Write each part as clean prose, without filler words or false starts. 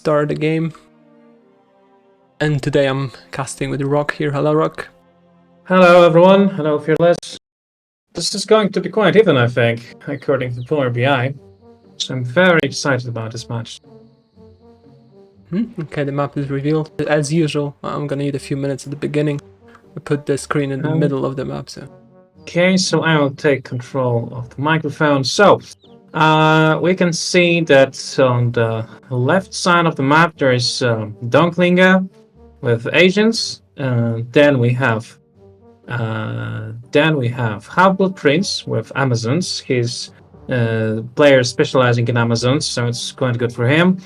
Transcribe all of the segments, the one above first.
start the game. And today I'm casting with Rock here. Hello, Rock. Hello, everyone. Hello, Fearles. This is going to be quite even, I think, according to Polar BI. So I'm very excited about this match. Okay, the map is revealed. As usual, I'm gonna need a few minutes at the beginning. I put the screen in the middle of the map, so... Okay, so I will take control of the microphone. So, we can see that on the left side of the map there is Donklinga with Asians. Then we have HalfBloodPrince with Amazons. He's player specializing in Amazons, so it's quite good for him.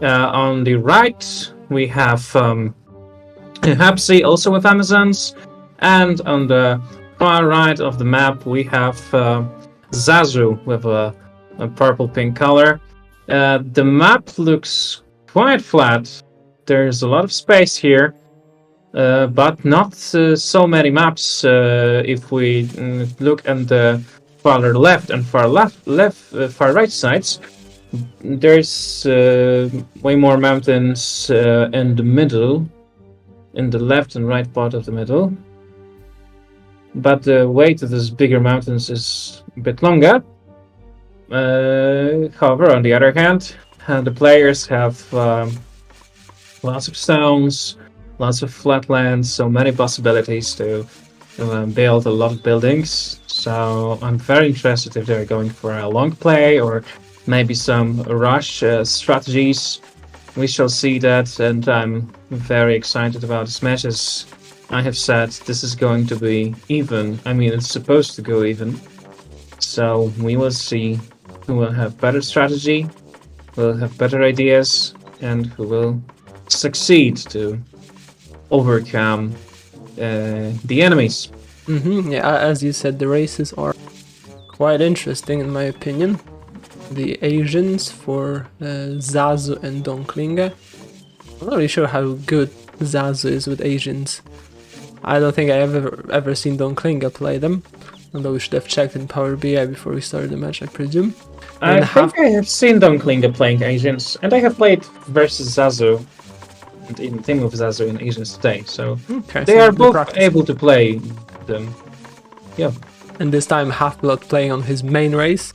On the right, we have Huppsy, also with Amazons. And on the far right of the map, we have Zazu with a purple-pink color. The map looks quite flat. There's a lot of space here, but not so many maps if we look at the far left and far right sides. There's way more mountains in the middle, in the left and right part of the middle. But the way to these bigger mountains is a bit longer. However, on the other hand, the players have lots of stones, lots of flatlands, so many possibilities to build a lot of buildings. So I'm very interested if they're going for a long play or maybe some rush strategies. We shall see that, and I'm very excited about this match. As I have said, this is going to be even. I mean, it's supposed to go even. So we will see who will have better strategy, who will have better ideas, and who will succeed to overcome the enemies. Yeah, as you said, the races are quite interesting in my opinion. The Asians for Zazu and Donklinga. I'm not really sure how good Zazu is with Asians. I don't think I ever seen Donklinga play them, although we should have checked in Power BI before we started the match, I presume. I think I have seen Donklinga playing Asians, and I have played versus Zazu, and even team with Zazu in Asians today, so they are both able to play them. Yeah. And this time HalfBlood playing on his main race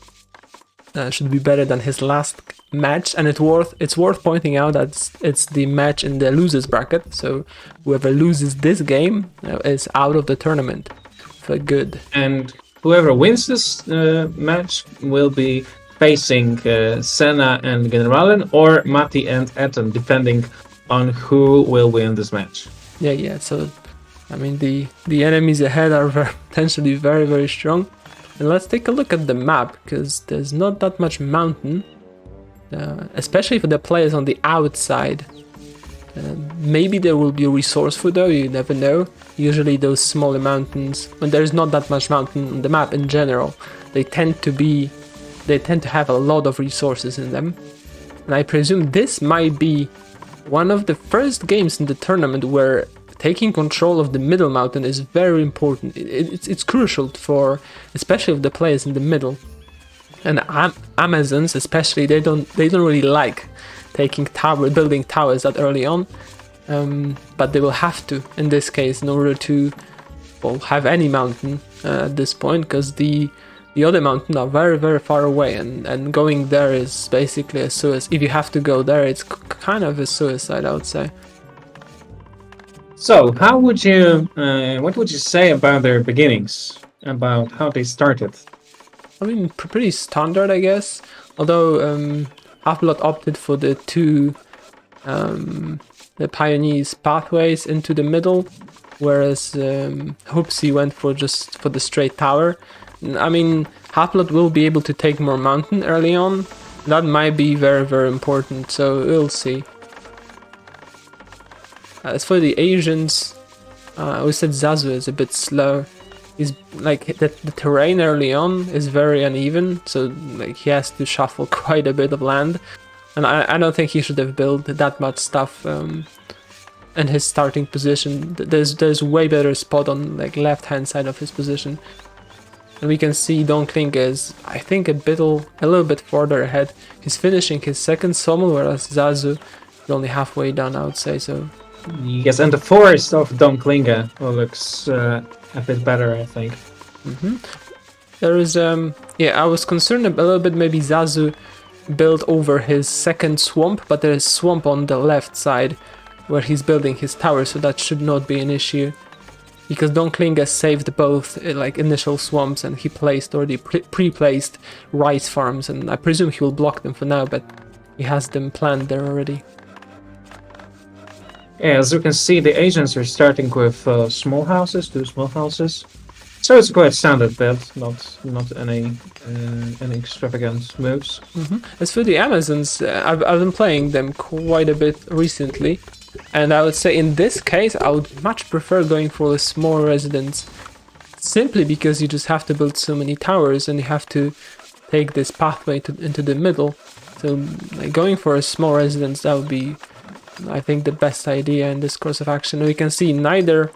should be better than his last match, and it's worth pointing out that it's the match in the losers bracket, so whoever loses this game is out of the tournament for good. And whoever wins this match will be facing Senna and Generalen, or Mati and Eton, depending on who will win this match. Yeah, so I mean the enemies ahead are potentially very, very strong. And let's take a look at the map, because there's not that much mountain, especially for the players on the outside. Maybe there will be a resource for though, you never know. Usually those smaller mountains, when there's not that much mountain on the map in general, they tend to have a lot of resources in them. And I presume this might be one of the first games in the tournament where taking control of the middle mountain is very important. It's crucial for, especially of the players in the middle. And Amazons, especially, they don't really like building towers that early on. But they will have to in this case in order to have any mountain at this point, because the other mountains are very, very far away, and going there is basically a suicide. If you have to go there, it's kind of a suicide, I would say. So, what would you say about their beginnings? About how they started? I mean, pretty standard, I guess. Although HalfBlood opted for the two the Pioneers pathways into the middle, whereas Huppsy went for the straight tower. I mean, HalfBlood will be able to take more mountain early on. That might be very, very important. So we'll see. As for the Asians, we said Zazu is a bit slow. He's like the terrain early on is very uneven, so like he has to shuffle quite a bit of land, and I don't think he should have built that much stuff in his starting position. There's way better spot on like left hand side of his position, and we can see Donklinga is I think a little bit further ahead. He's finishing his second summon, whereas Zazu We're only halfway done, I would say. So Yes, and the forest of Don Klinge looks a bit better, I think. there is yeah, I was concerned a little bit maybe Zazu built over his second swamp, but there is swamp on the left side where he's building his tower, so that should not be an issue. Because Don Klinge saved both like initial swamps, and he placed already pre-placed rice farms, and I presume he will block them for now, but he has them planned there already. Yeah, as you can see, the Asians are starting with small houses, 2 small houses. So it's quite standard build, not any extravagant moves. As for the Amazons, I've been playing them quite a bit recently, and I would say in this case I would much prefer going for a small residence, simply because you just have to build so many towers and you have to take this pathway into the middle. So like, going for a small residence, that would be, I think, the best idea in this course of action. We can see neither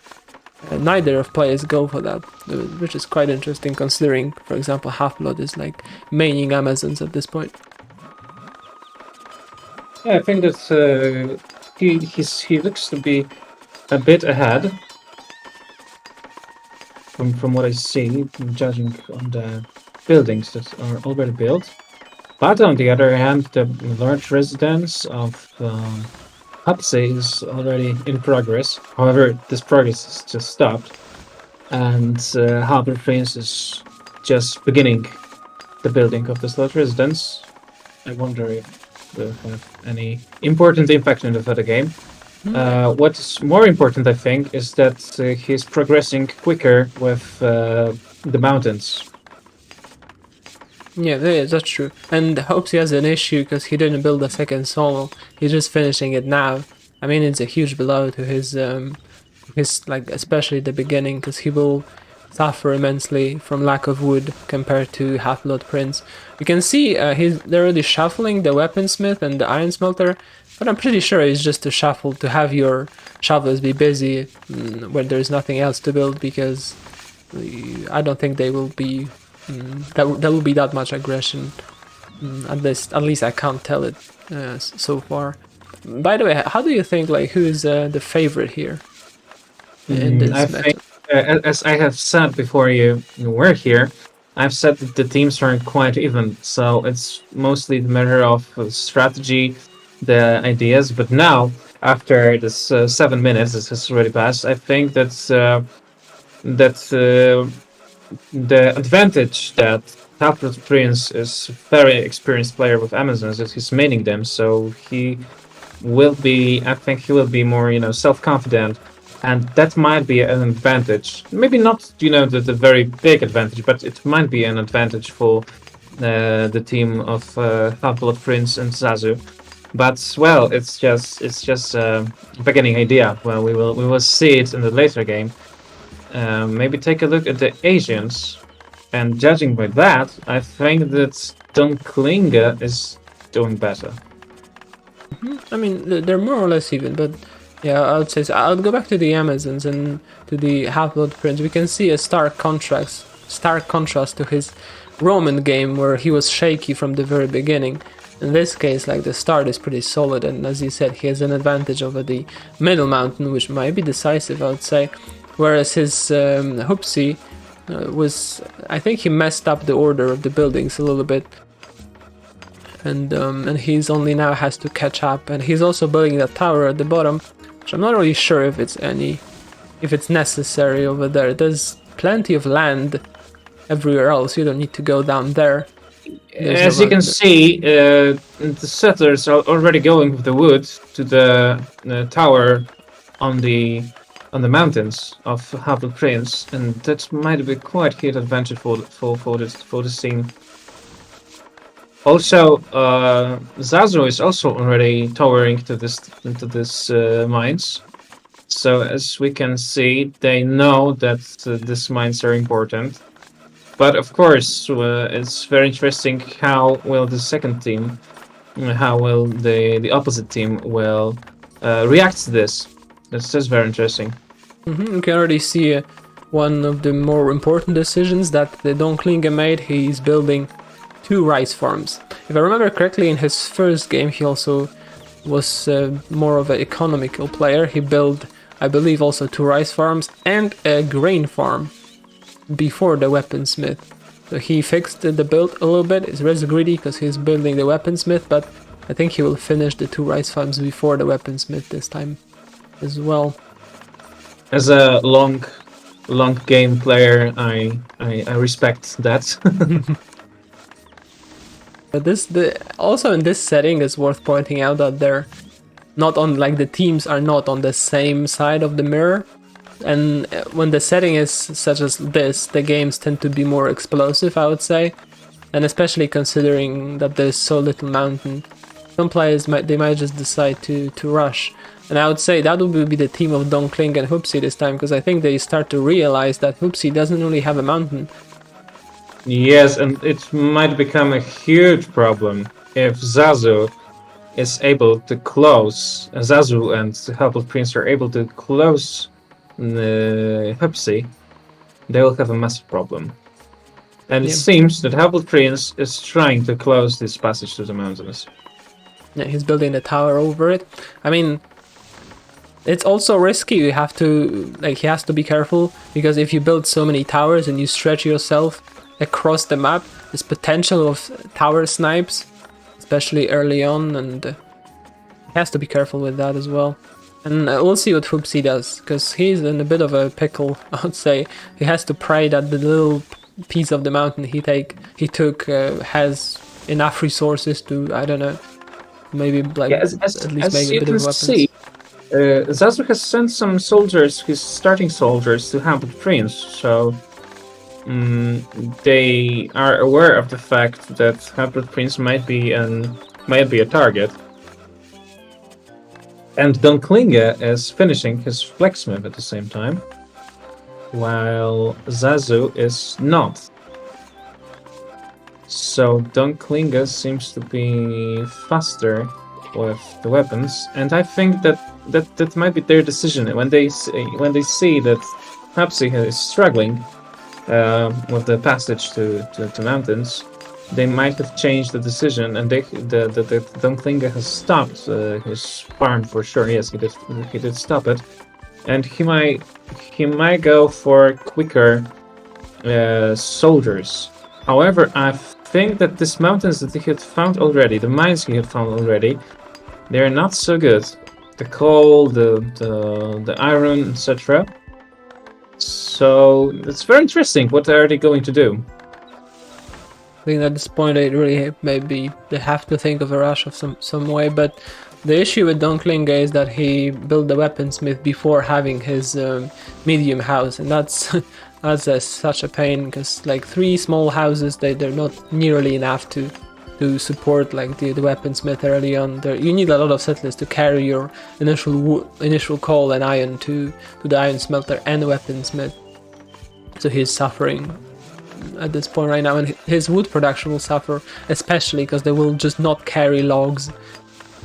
of players go for that, which is quite interesting considering, for example, Half-Blood is like maining Amazons at this point. Yeah, I think that he looks to be a bit ahead from what I see, judging on the buildings that are already built. But on the other hand, the large residence of Huppsy is already in progress. However, this progress is just stopped, and HalfBloodPrince is just beginning the building of this large residence. I wonder if it will have any important impact in the further game. What's more important, I think, is that he's progressing quicker with the mountains. Yeah, that's true. And Hopes he has an issue because he didn't build a second solo. He's just finishing it now. I mean, it's a huge blow to his like, especially the beginning, because he will suffer immensely from lack of wood compared to HalfBloodPrince. You can see they're already shuffling the weaponsmith and the iron smelter, but I'm pretty sure it's just to shuffle to have your shovelers be busy when there's nothing else to build, because I don't think they will be. There will be that much aggression. At least I can't tell it so far. By the way, how do you think, like, who is the favorite here in this I match? think, as I have said before you were here, I've said that the teams aren't quite even, so it's mostly the matter of strategy, the ideas. But now, after this 7 minutes, this has already passed, I think that the advantage that HalfBloodPrince is a very experienced player with Amazons is he's maining them, so I think he will be more, self-confident, and that might be an advantage. Maybe not, the very big advantage, but it might be an advantage for the team of HalfBloodPrince and Zazu. But well, it's just a beginning idea. Well, we will see it in the later game. Maybe take a look at the Asians, and judging by that, I think that Don Klinge is doing better. I mean, they're more or less even, but yeah, I would say so. I'll go back to the Amazons and to the HalfBloodPrince. We can see a stark contrast to his Roman game, where he was shaky from the very beginning. In this case, like, the start is pretty solid, and as you said, he has an advantage over the middle mountain, which might be decisive, I would say. Whereas his Huppsy I think he messed up the order of the buildings a little bit, and he's only now has to catch up, and he's also building that tower at the bottom, which I'm not really sure if it's necessary over there. There's plenty of land everywhere else. You don't need to go down there. As you can see, the settlers are already going with the wood to the tower on the mountains of HalfBloodPrince, and that might be quite a good advantage for this team. Also, Zazu is also already towering into this mines. So as we can see, they know that these mines are important. But of course, it's very interesting how will the second team, how will the opposite team will react to this. That's just very interesting. You can already see one of the more important decisions that the Don Klinge made. He's building 2 rice farms. If I remember correctly, in his first game he also was more of an economical player. He built, I believe, also 2 rice farms and a grain farm before the weaponsmith. So he fixed the build a little bit. He's really greedy because he's building the weaponsmith, but I think he will finish the 2 rice farms before the weaponsmith this time as well. As a long game player, I respect that. But also in this setting, it's worth pointing out that they're not on, like, the teams are not on the same side of the mirror. And when the setting is such as this, the games tend to be more explosive, I would say. And especially considering that there's so little mountain, some players might just decide to rush. And I would say that would be the team of Donkling and Huppsy this time, because I think they start to realize that Huppsy doesn't really have a mountain. Yes, and it might become a huge problem if Zazu is able to close. Zazu and HalfBloodPrince are able to close Huppsy. They will have a massive problem. And it seems that HalfBloodPrince is trying to close this passage to the mountains. Yeah, he's building a tower over it. I mean, it's also risky. You have to, like, he has to be careful, because if you build so many towers and you stretch yourself across the map, there's potential of tower snipes, especially early on, and he has to be careful with that as well. And we'll see what Huppsy does, because he's in a bit of a pickle, I would say. He has to pray that the little piece of the mountain he took has enough resources to, I don't know, maybe like at least make a bit of weapons. See, Zazu has sent some soldiers, his starting soldiers, to HalfBloodPrince, so they are aware of the fact that HalfBloodPrince might be a target. And Donklinge is finishing his blacksmith at the same time, while Zazu is not. So Donklinge seems to be faster with the weapons, and I think that might be their decision when they see that Huppsy is struggling with the passage to mountains. They might have changed the decision, and the Donklinge has stopped his farm for sure. Yes, he did stop it, and he might go for quicker soldiers. However, I think that these mountains that he had found already, the mines he had found already, they're not so good. The coal, the iron, etc. So it's very interesting. What are they going to do? I think at this point they have to think of a rush of some way, but the issue with Donklinge is that he built the weaponsmith before having his medium house, and that's such a pain, because like 3 small houses, they're not nearly enough to support like the weaponsmith early on. You need a lot of settlers to carry your initial coal and iron to the iron smelter and weaponsmith. So he's suffering at this point right now, and his wood production will suffer, especially because they will just not carry logs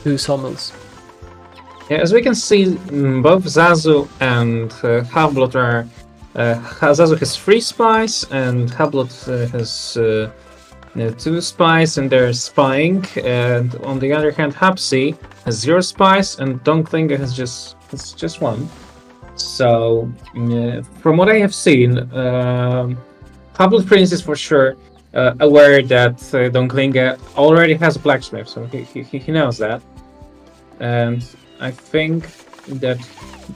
to sawmills. Yeah, as we can see, both Zazu and HalfBlood are. Zazu has 3 spies, and HalfBlood has 2 spies, and they're spying. And on the other hand, Huppsy has 0 spies, and Donklinge has just 1. So, from what I have seen, HalfBloodPrince is for sure aware that Donklinge already has a blacksmith, so he knows that. And I think that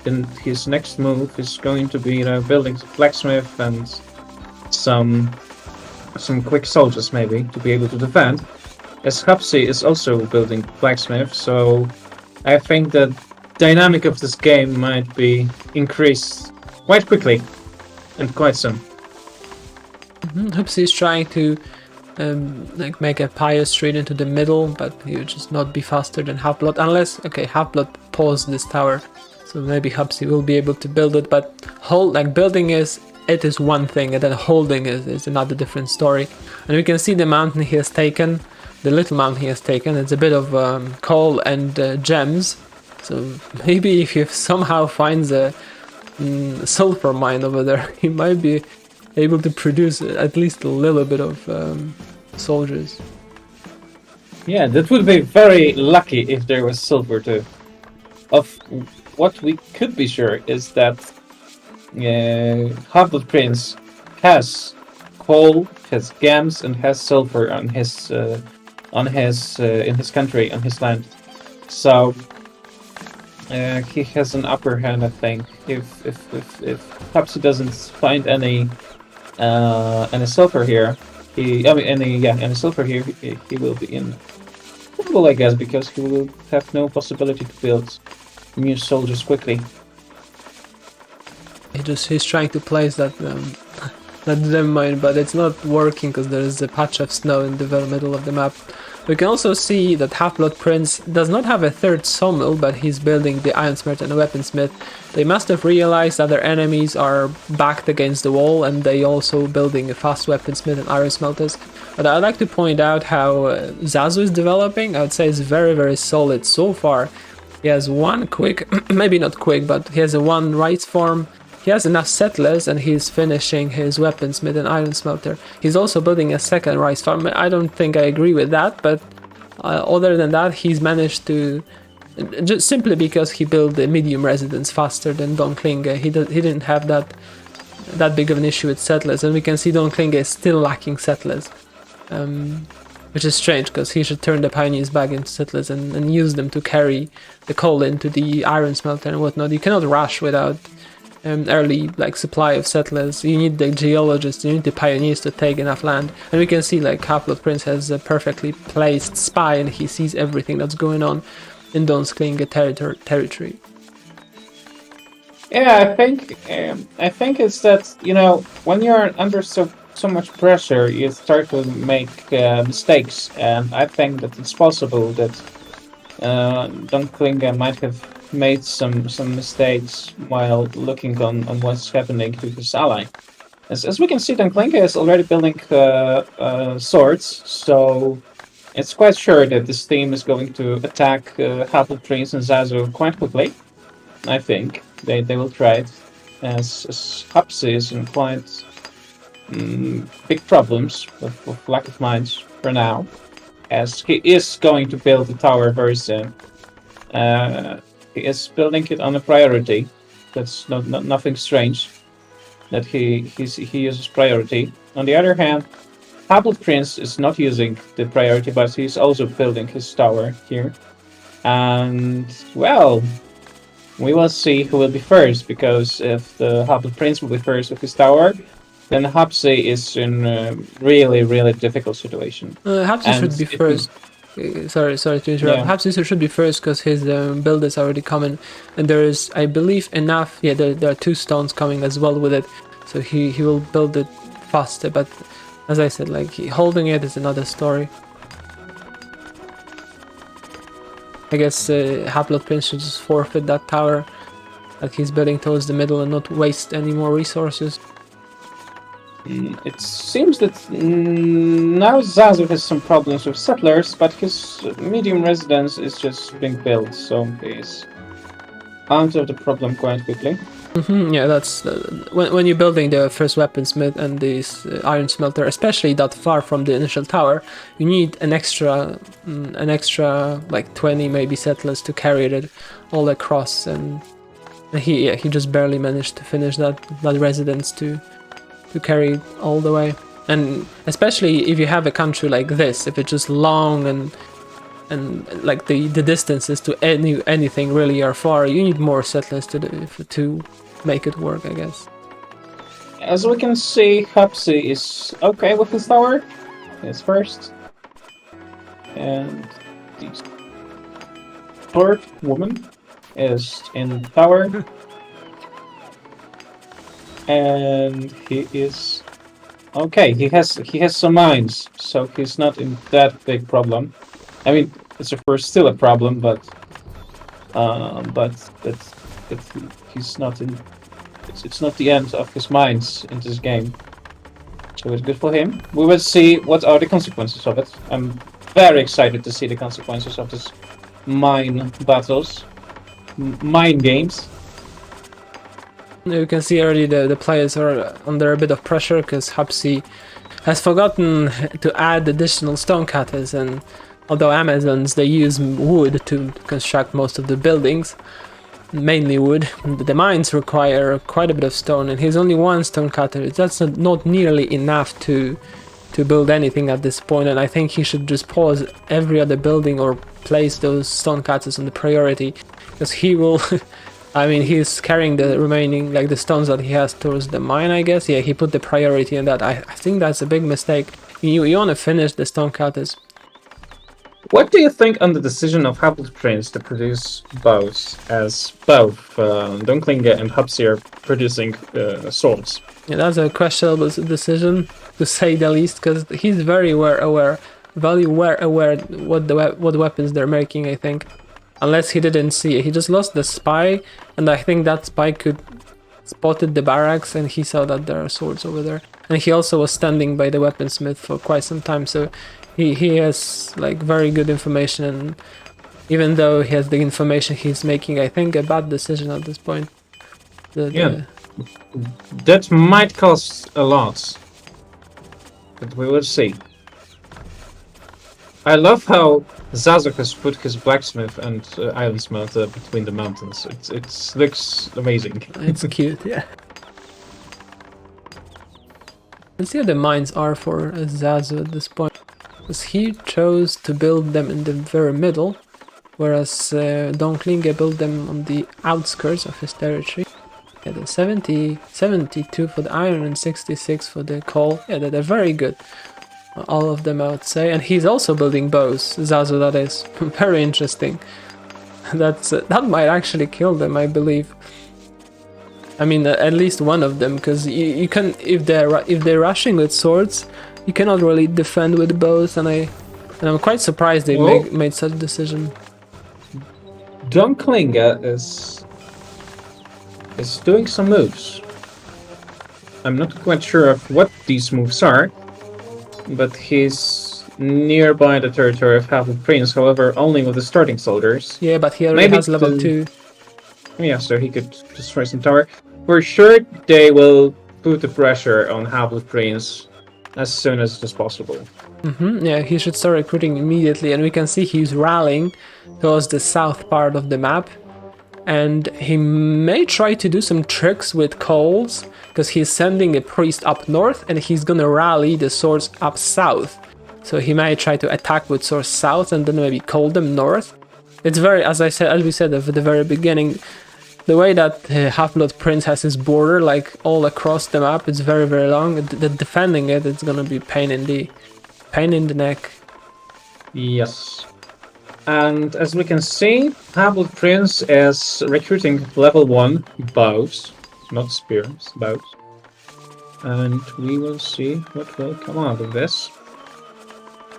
then his next move is going to be, building a blacksmith and some quick soldiers maybe to be able to defend. As Huppsy is also building blacksmith, so I think the dynamic of this game might be increased quite quickly and quite soon. Huppsy is trying to make a pious street into the middle, but he would just not be faster than HalfBlood, unless HalfBlood paused this tower, so maybe Huppsy will be able to build it. But building is one thing, and then holding is another different story. And we can see the mountain he has taken, the little mountain he has taken. It's a bit of coal and gems, so maybe if he somehow finds a sulfur mine over there, he might be able to produce at least a little bit of soldiers. Yeah, that would be very lucky if there was silver too. Of what we could be sure is that HalfBloodPrince has coal, has gems, and has silver in his country, on his land. So he has an upper hand, I think. If Huppsy doesn't find any silver here, any silver here, he will be in trouble, I guess, because he will have no possibility to build new soldiers quickly. He's trying to place that that gem mine, but it's not working because there is a patch of snow in the very middle of the map. We can also see that HalfBloodPrince does not have a third sawmill, but he's building the ironsmith and a weaponsmith. They must have realized that their enemies are backed against the wall, and they also building a fast weaponsmith and iron smelters. But I'd like to point out how Zazu is developing. I would say it's very, very solid so far. He has one quick, maybe not quick, but he has a one rice farm. He has enough settlers, and he's finishing his weaponsmith and iron smelter. He's also building a second rice farm. I don't think I agree with that, but other than that, he's managed to, just simply because he built the medium residence faster than Don Klinge. He didn't have that big of an issue with settlers, and we can see Don Klinge is still lacking settlers, which is strange because he should turn the pioneers back into settlers and use them to carry the coal into the iron smelter and whatnot. You cannot rush without early supply of settlers. You need the geologists, you need the pioneers to take enough land, and we can see HalfBloodPrince has a perfectly placed spy, and he sees everything that's going on in Don's Klinge territory. Yeah, I think it's that, when you're under so much pressure, you start to make mistakes, and I think that it's possible that Don Klinge might have made some mistakes while looking on what's happening to his ally. As we can see, Don Klinge is already building swords, so it's quite sure that this team is going to attack HalfBloodPrince and Zazu quite quickly. I think they will try it, as Huppsy is in quite big problems with lack of mines for now, as he is going to build a tower very soon. He is building it on a priority. That's nothing strange that he uses priority. On the other hand, HalfBloodPrince is not using the priority, but he's also building his tower here. And, well, we will see who will be first, because if the HalfBloodPrince will be first with his tower, then Huppsy is in a really, really difficult situation. Huppsy should be first. Sorry to interrupt. Yeah. Huppsy should be first because his build is already coming, and there is, I believe, enough. Yeah, there are 2 stones coming as well with it, so he will build it faster. But as I said, holding it is another story. I guess HalfBloodPrince should just forfeit that tower that he's building towards the middle and not waste any more resources. It seems that now Zazu has some problems with settlers, but his medium residence is just being built, so he's out of the problem quite quickly. Yeah, that's when you're building the first weaponsmith and this iron smelter, especially that far from the initial tower, you need an extra 20 maybe settlers to carry it all across, and he just barely managed to finish that residence to carry it all the way. And especially if you have a country like this, if it's just long and the distances to anything really are far, you need more settlers to make it work, I guess. As we can see, Huppsy is okay with his tower. He's first. And the third woman is in the tower. And he is okay. He has some mines, so he's not in that big problem. I mean, it's of course still a problem, but he's not in. It's not the end of his mines in this game, so it's good for him. We will see what are the consequences of it. I'm very excited to see the consequences of this mine battles, mine games. You can see already the players are under a bit of pressure because Huppsy has forgotten to add additional stonecutters, and Although Amazons, they use wood to construct most of the buildings, mainly wood. The mines require quite a bit of stone, and he's only one stone cutter. That's not nearly enough to build anything at this point, and I think he should just pause every other building or place those stone cutters on the priority, because he will... I mean, he's carrying the remaining, like the stones that he has towards the mine, I guess. Yeah, he put the priority on that. I think that's a big mistake. You want to finish the stone cutters. What do you think on the decision of HalfBloodPrince to produce bows, as both Dunklinge and Huppsy are producing swords? Yeah, that's a questionable decision, to say the least, because he's very aware what weapons they're making, I think. Unless he didn't see it. He just lost the spy, and I think that spy could spotted the barracks, and he saw that there are swords over there. And he also was standing by the weaponsmith for quite some time, so he has like very good information, and even though he has the information, he's making, I think, a bad decision at this point. That might cost a lot, but we will see. I love how Zazu has put his blacksmith and ironsmith between the mountains. It looks amazing. It's cute, yeah. Let's see how the mines are for Zazu at this point. Because he chose to build them in the very middle, whereas Dunklinge built them on the outskirts of his territory. Yeah, the 72 for the iron and 66 for the coal. Yeah, they're very good. All of them, I would say. And he's also building bows, Zazu, that is. Very interesting. That might actually kill them, I believe. I mean, at least one of them, because you can, if they're rushing with swords, you cannot really defend with bows, and I'm quite surprised they made such a decision. Dunklinge is doing some moves. I'm not quite sure of what these moves are, but he's nearby the territory of HalfBloodPrince, however, only with the starting soldiers. Yeah, but he already has level 2. Yeah, so he could destroy some tower. For sure, they will put the pressure on HalfBloodPrince as soon as it's possible. Yeah, he should start recruiting immediately, and we can see he's rallying towards the south part of the map. And he may try to do some tricks with coals, because he's sending a priest up north, and he's gonna rally the swords up south. So he might try to attack with swords south, and then maybe call them north. It's very, as we said at the very beginning, the way that HalfBloodPrince has his border, like all across the map, it's very, very long. Defending it's gonna be pain in the neck. Yes. And as we can see, HalfBloodPrince is recruiting level 1 bows, not spears, bows. And we will see what will come out of this.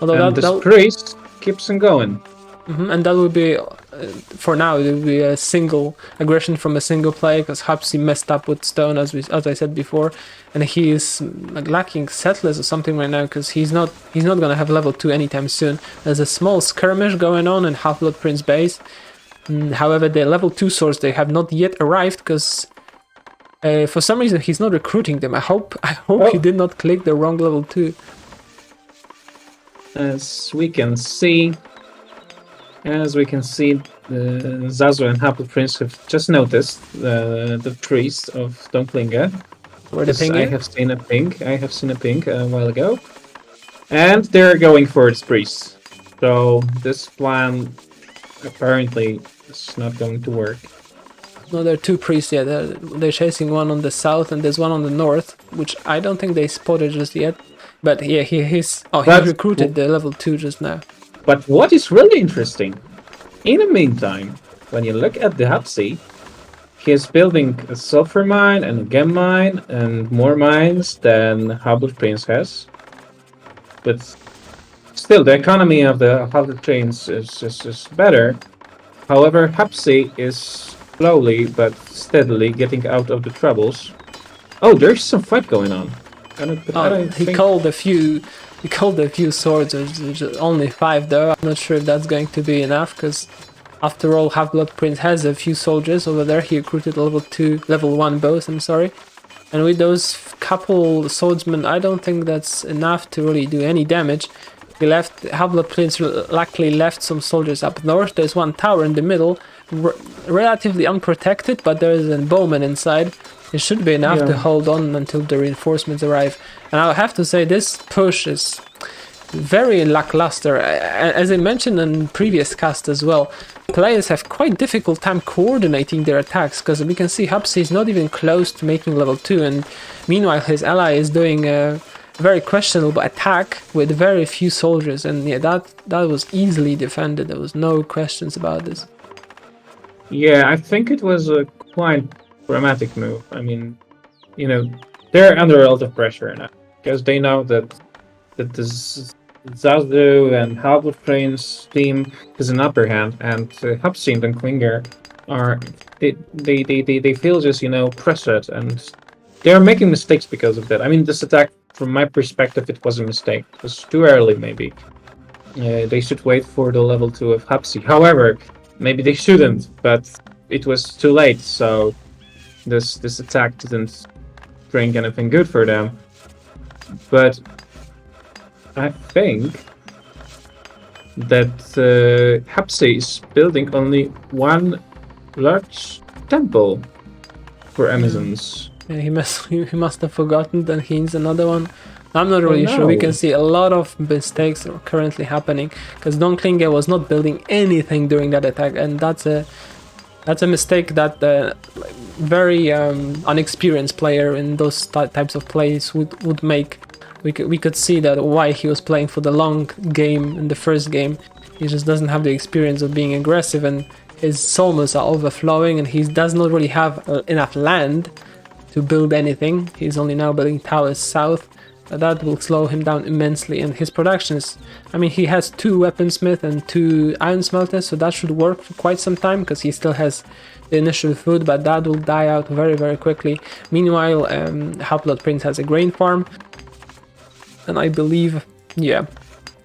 Although and this priest keeps on going. And that would be, for now, it would be a single aggression from a single player, because Huppsy messed up with stone, as I said before, and he is like lacking settlers or something right now, because he's not gonna have level 2 anytime soon. There's a small skirmish going on in HalfBloodPrince base. However, the level 2 swords, they have not yet arrived, because for some reason he's not recruiting them. I hope he did not click the wrong level 2. As we can see, Zazu and HalfBloodPrince have just noticed the priest of Dunklinge. Where the ping I have seen a ping a while ago. And they're going for its priest. So this plan apparently is not going to work. No, there are 2 priests, yeah. They're chasing one on the south, and there's one on the north, which I don't think they spotted just yet. But yeah, he recruited the level 2 just now. But what is really interesting, in the meantime, when you look at the Huppsy, he is building a sulfur mine and a gem mine and more mines than HalfBloodPrince has. But still, the economy of the HalfBloodPrince is better. However, Huppsy is slowly but steadily getting out of the troubles. Oh, there's some fight going on. He called a few swords. There's only 5 though. I'm not sure if that's going to be enough, because after all, HalfBloodPrince has a few soldiers over there. He recruited level 1 bows, I'm sorry. And with those couple swordsmen, I don't think that's enough to really do any damage. HalfBloodPrince luckily left some soldiers up north. There's one tower in the middle, relatively unprotected, but there is a bowman inside. It should be enough to hold on until the reinforcements arrive. And I'll have to say this push is very lackluster. As I mentioned in previous cast as well, players have quite difficult time coordinating their attacks, because we can see Huppsy is not even close to making level 2, and meanwhile his ally is doing a very questionable attack with very few soldiers, and yeah, that was easily defended. There was no questions about this. Yeah, I think it was a quite dramatic move. I mean, you know, they're under a lot of pressure now, because they know that this Zazu and HalfBloodPrince team is an upper hand, and Huppsy and Klinger are they feel just, you know, pressured, and they're making mistakes because of that. I mean, this attack, from my perspective, it was a mistake. It was too early, maybe. They should wait for the level 2 of Huppsy. However, maybe they shouldn't, but it was too late, so this attack didn't bring anything good for them. But I think that Huppsy is building only one large temple for Amazons. Yeah, he must have forgotten that he needs another one. I'm not really sure. We can see a lot of mistakes are currently happening, because Don Klinger was not building anything during that attack, and that's a mistake that very unexperienced player in those types of plays would make. We could see that why he was playing for the long game in the first game. He just doesn't have the experience of being aggressive, and his sawmills are overflowing, and he does not really have enough land to build anything. He's only now building towers south. That will slow him down immensely, and his production is, I mean, he has 2 weaponsmith and 2 iron smelters, so that should work for quite some time, because he still has the initial food, but that will die out very, very quickly. Meanwhile, HalfBloodPrince has a grain farm, and I believe, yeah,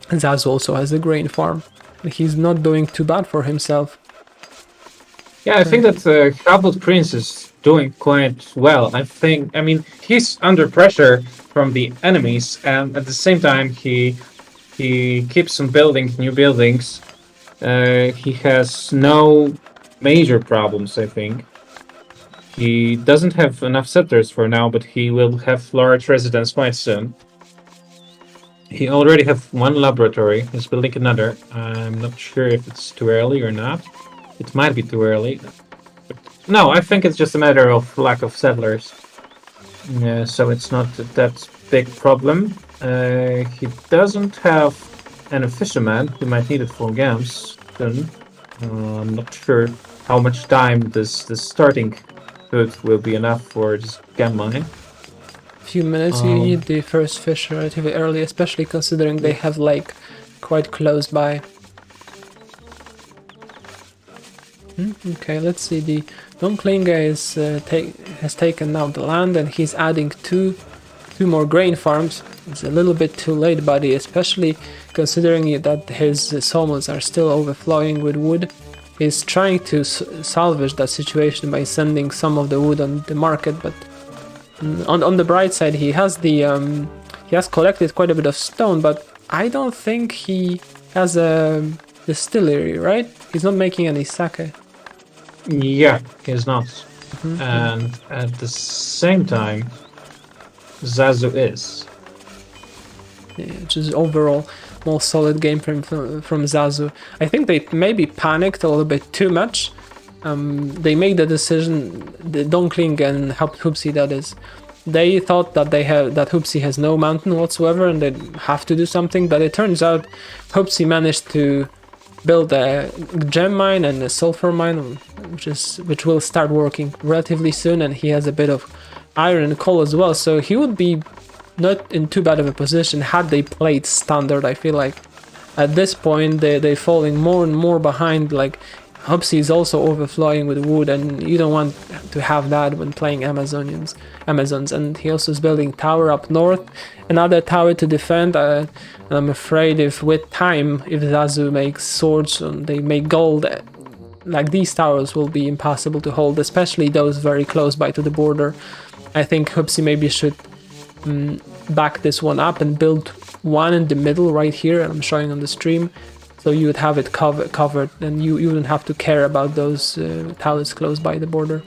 Zazu also has a grain farm. He's not doing too bad for himself. Yeah, I think that HalfBloodPrince is doing quite well. I mean, he's under pressure from the enemies, and at the same time he keeps on building new buildings. He has no major problems, I think. He doesn't have enough settlers for now, but he will have large residence quite soon. He already have 1 laboratory. He's building another. I'm not sure if it's too early or not. It might be too early. No, I think it's just a matter of lack of settlers. So it's not that big problem. He doesn't have any fisherman. He might need it for games soon. I'm not sure how much time this starting food will be enough for this gem mine. Few minutes. You need the first fish relatively early, especially considering they have lake quite close by. Okay, let's see. The Don Klinger has taken now the land, and he's adding two more grain farms. It's a little bit too late, buddy, especially considering that his sawmills are still overflowing with wood. He's trying to salvage that situation by sending some of the wood on the market, but on the bright side, he has collected quite a bit of stone, but I don't think he has a distillery, right? He's not making any sake. Yeah, he's not. And at the same time, Zazu is. Yeah, just overall more solid game from Zazu. I think they maybe panicked a little bit too much. They made the decision, the Don Klinger and Huppsy, that is. They thought that Huppsy has no mountain whatsoever and they have to do something, but it turns out Huppsy managed to build a gem mine and a sulfur mine, which will start working relatively soon, and he has a bit of iron and coal as well, so he would be not in too bad of a position had they played standard. I feel like at this point they're falling more and more behind. Like Huppsy is also overflowing with wood, and you don't want to have that when playing Amazons. And he also is building tower up north, another tower to defend. And I'm afraid if with time, if Zazu makes swords and they make gold, like these towers will be impossible to hold, especially those very close by to the border. I think Huppsy maybe should back this one up and build one in the middle right here, and I'm showing on the stream. So you would have it covered, and you wouldn't have to care about those towers close by the border.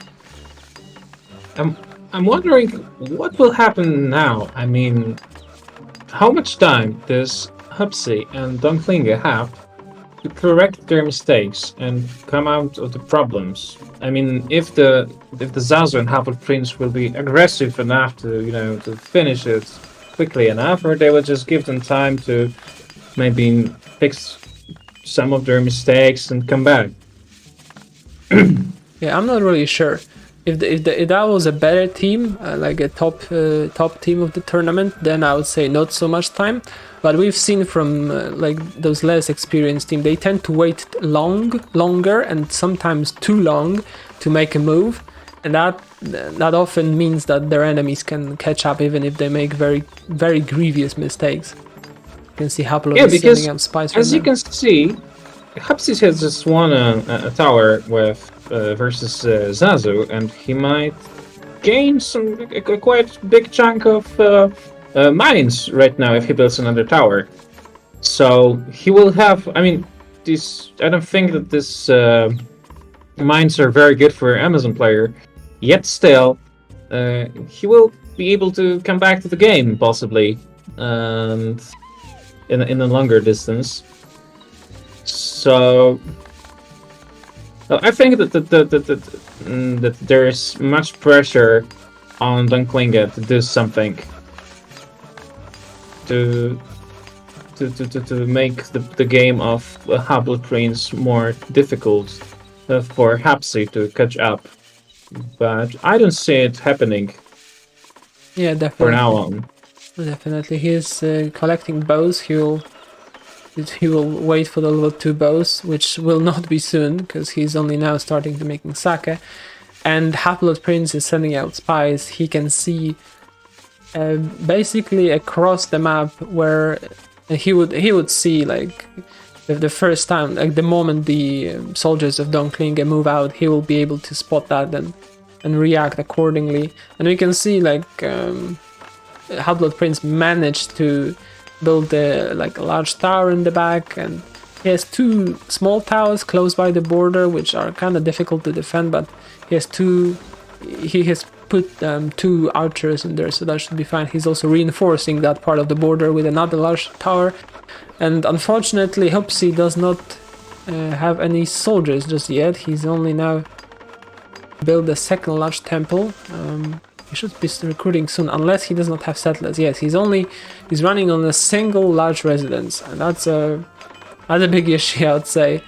I'm wondering what will happen now. I mean, how much time does Huppsy and Dunklinge have to correct their mistakes and come out of the problems? I mean, if the Zazu and HalfBloodPrince will be aggressive enough to finish it quickly enough, or they will just give them time to maybe fix some of their mistakes and come back. Yeah, I'm not really sure. If that was a better team, like a top team of the tournament, then I would say not so much time. But we've seen from like those less experienced team, they tend to wait longer, and sometimes too long to make a move, and that often means that their enemies can catch up even if they make very very grievous mistakes. You can see Haplo is sending out spies. As you can see, Huppsy has just won a tower with versus Zazu, and he might gain a quite big chunk of mines right now if he builds another tower. So he will have. I mean, I don't think that this mines are very good for an Amazon player. Yet still, he will be able to come back to the game possibly, and in a longer distance. So I think that there is much pressure on Dunklinge to do something to make the game of HalfBloodPrince more difficult for Huppsy to catch up. But I don't see it happening. Yeah, definitely. For now on. Definitely, he's collecting bows. He will wait for the level 2 bows, which will not be soon, because he's only now starting to making sake. And HalfBloodPrince is sending out spies. He can see basically across the map where he would see, like, the first time, like the moment the soldiers of Dunklinge move out, he will be able to spot that and react accordingly. And we can see, like, HalfBloodPrince managed to build a large tower in the back, and he has 2 small towers close by the border, which are kind of difficult to defend, but he has put 2 archers in there, so that should be fine. He's also reinforcing that part of the border with another large tower, and unfortunately Huppsy does not have any soldiers just yet. He's only now built a second large temple. He should be recruiting soon, unless he does not have settlers. Yes, he's running on a single large residence, and that's a big issue, I would say.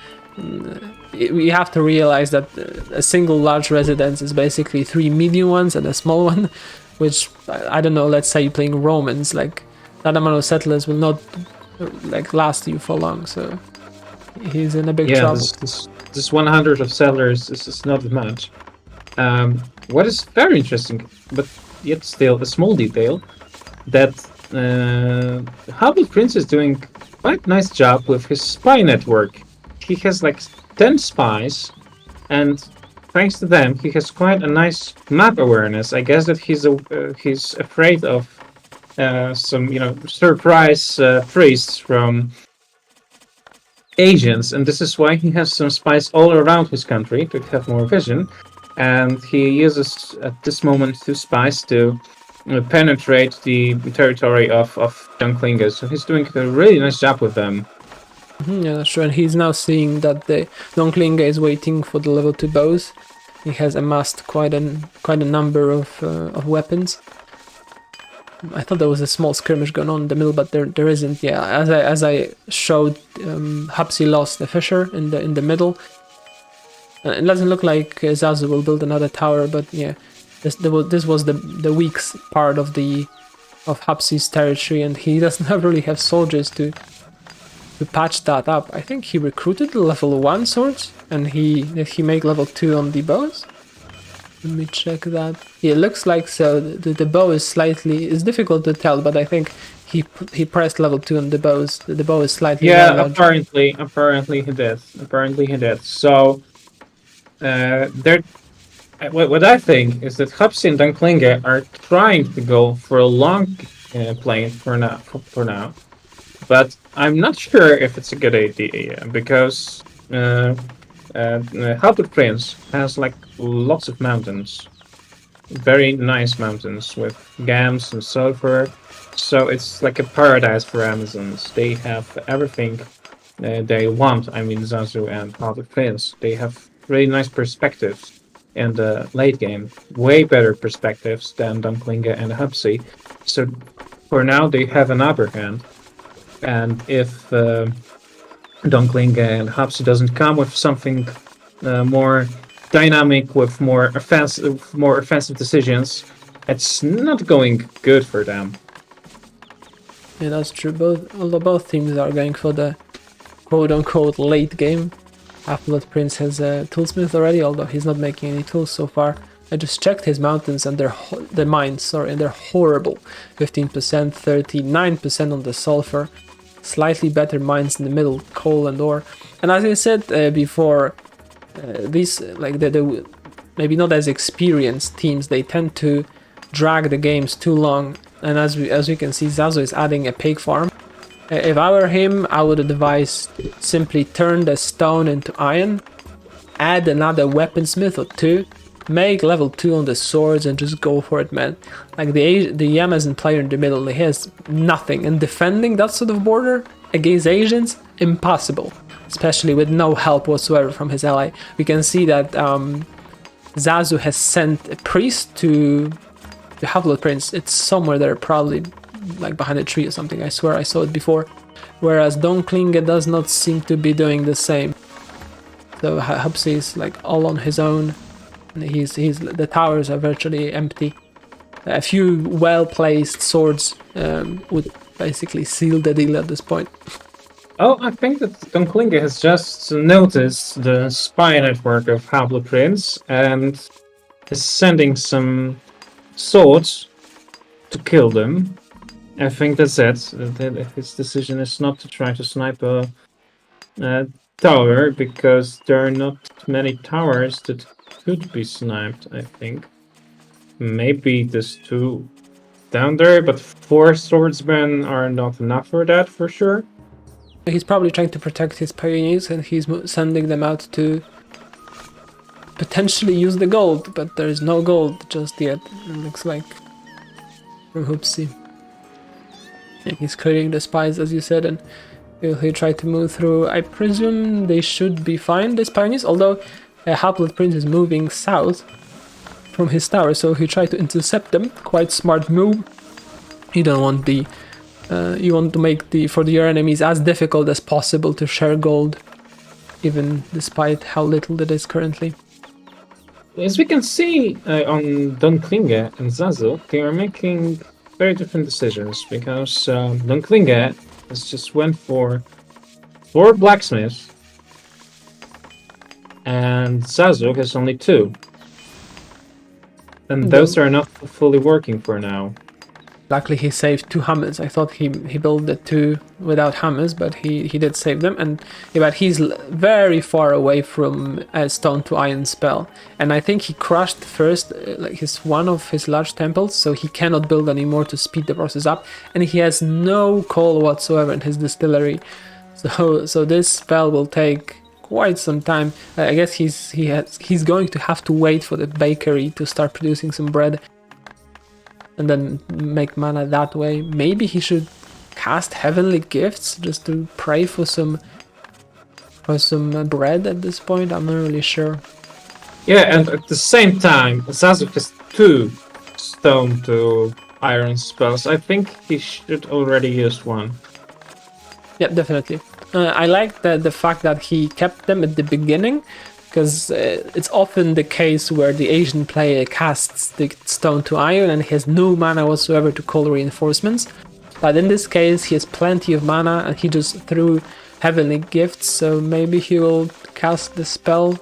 We have to realize that a single large residence is basically 3 medium ones and a small one, which, I don't know, let's say you're playing Romans, like, that amount of settlers will not last you for long, so he's in a big trouble. This 100 of settlers is not much. What is very interesting, but yet still a small detail, that HalfBloodPrince is doing quite a nice job with his spy network. He has 10 spies, and thanks to them, he has quite a nice map awareness. I guess that he's afraid of some surprise priests from agents, and this is why he has some spies all around his country to have more vision. And he uses at this moment 2 spies to penetrate the territory of Dunklinge. So he's doing a really nice job with them. Yeah, that's true. And he's now seeing that the Dunklinge is waiting for the level 2 bows. He has amassed quite a number of weapons. I thought there was a small skirmish going on in the middle, but there isn't. Yeah, as I showed, Huppsy lost the fisher in the middle. It doesn't look like Zazu will build another tower, but yeah, this was the weak part of Huppsy's territory, and he doesn't really have soldiers to patch that up. I think he recruited the level 1 swords, and did he make level 2 on the bows? Let me check that. Yeah, it looks like so. The bow is slightly. It's difficult to tell, but I think he pressed level 2 on the bows. The bow is slightly. Yeah, apparently he did. So. What I think is that Huppsy and Dunklinge are trying to go for a long plane for now, But I'm not sure if it's a good idea because HalfBloodPrince has like lots of mountains, very nice mountains with gams and sulfur. So it's like a paradise for Amazons. They have everything they want. I mean, Zazu and HalfBloodPrince. They have really nice perspectives in the late game, way better perspectives than Dunklinga and Huppsy. So for now, they have an upper hand. And if Dunkling and Huppsy doesn't come with something more dynamic, with more offensive decisions, it's not going good for them. Yeah, that's true. Although both teams are going for the quote-unquote late game. HalfBloodPrince has a toolsmith already, although he's not making any tools so far. I just checked his mountains and the mines, sorry, and they're horrible. 15%, 39% on the sulfur. Slightly better mines in the middle, coal and ore. And as I said before, these like the maybe not as experienced teams, they tend to drag the games too long. And as we can see, Zazu is adding a pig farm. If I were him, I would advise simply turn the stone into iron, add another weaponsmith or two, make level 2 on the swords and just go for it, man. Like the Amazon player in the middle, he has nothing, and defending that sort of border against Asians, impossible. Especially with no help whatsoever from his ally. We can see that Zazu has sent a priest to the HalfBloodPrince. It's somewhere there, probably like behind a tree or something. I swear I saw it before. Whereas Dunklinga does not seem to be doing the same. So Huppsy is like all on his own. The towers are virtually empty. A few well-placed swords would basically seal the deal at this point. Oh, I think that Dunklinga has just noticed the spy network of HalfBloodPrince and is sending some swords to kill them. I think that's it. His decision is not to try to snipe a tower because there are not many towers that could be sniped, I think. Maybe there's 2 down there, but 4 swordsmen are not enough for that, for sure. He's probably trying to protect his pioneers and he's sending them out to potentially use the gold, but there's no gold just yet, it looks like, from Huppsy. Yeah, he's clearing the spies, as you said, and he'll try to move through. I presume they should be fine, these pioneers, although HalfBloodPrince is moving south from his tower, so he tried to intercept them. Quite smart move. You don't want you want to make for your enemies as difficult as possible to share gold, even despite how little it is currently. As we can see on Dunklinga and Zazu, they are making very different decisions because Dunklinga has just went for 4 blacksmiths and Zazu has only 2. And those are not fully working for now. Luckily he saved 2 hammers. I thought he built the 2 without hammers, but he did save them. And yeah, but he's very far away from a stone to iron spell. And I think he crushed first one of his large temples, so he cannot build anymore to speed the process up. And he has no coal whatsoever in his distillery. So this spell will take quite some time. I guess he's going to have to wait for the bakery to start producing some bread and then make mana that way. Maybe he should cast Heavenly Gifts just to pray for some bread at this point. I'm not really sure. Yeah, and at the same time, Zazu has 2 stone to iron spells. I think he should already use 1. Yeah, definitely. I like the fact that he kept them at the beginning, because it's often the case where the Asian player casts the stone to iron and he has no mana whatsoever to call reinforcements. But in this case, he has plenty of mana and he just threw Heavenly Gifts, so maybe he will cast the spell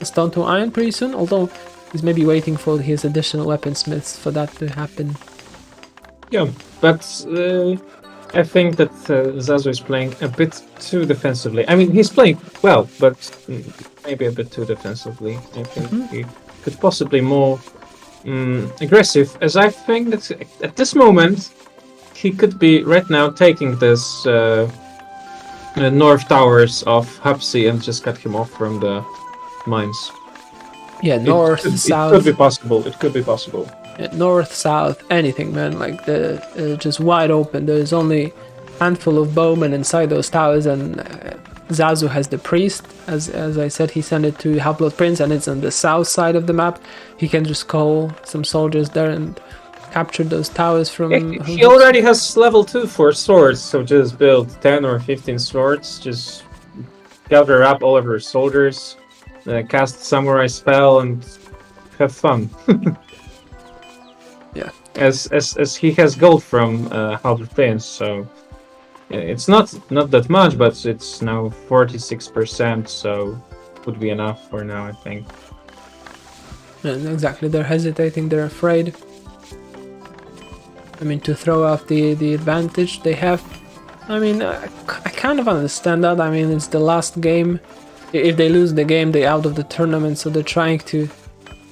stone to iron pretty soon, although he's maybe waiting for his additional weaponsmiths for that to happen. Yeah, but I think that Zazu is playing a bit too defensively. I mean, he's playing well, but maybe a bit too defensively. I think he could possibly more aggressive, as I think that at this moment he could be right now taking this north towers of Huppsy and just cut him off from the mines. Yeah, north, south. It could be possible. It could be possible. North, south, anything, man. Like the just wide open. There's only a handful of bowmen inside those towers, and Zazu has the priest. As I said, he sent it to HalfBloodPrince, and it's on the south side of the map. He can just call some soldiers there and capture those towers from. Yeah, he already has level 2 for swords, so just build 10 or 15 swords. Just gather up all of your soldiers, cast samurai spell, and have fun. Yeah. As he has gold from HalfBloodPrince, so it's not that much, but it's now 46%, so would be enough for now, I think. Exactly, they're hesitating, they're afraid. I mean, to throw off the advantage they have. I mean, I kind of understand that. I mean, it's the last game. If they lose the game, they're out of the tournament, so they're trying to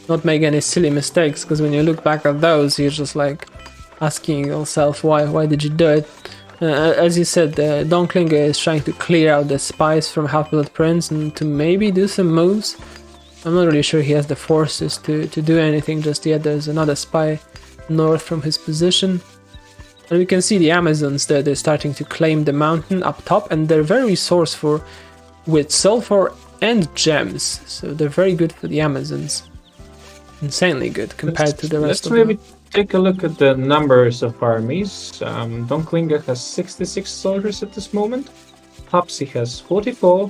not make any silly mistakes, because when you look back at those, you're just like asking yourself, why did you do it? As you said, Don Klinger is trying to clear out the spies from HalfBloodPrince and to maybe do some moves. I'm not really sure he has the forces to do anything just yet. There's another spy north from his position. And we can see the Amazons there, they're starting to claim the mountain up top, and they're very resourceful with sulfur and gems. So they're very good for the Amazons. Insanely good compared to the rest of them. Let's maybe take a look at the numbers of armies. Don Klinger has 66 soldiers at this moment. Huppsy has 44.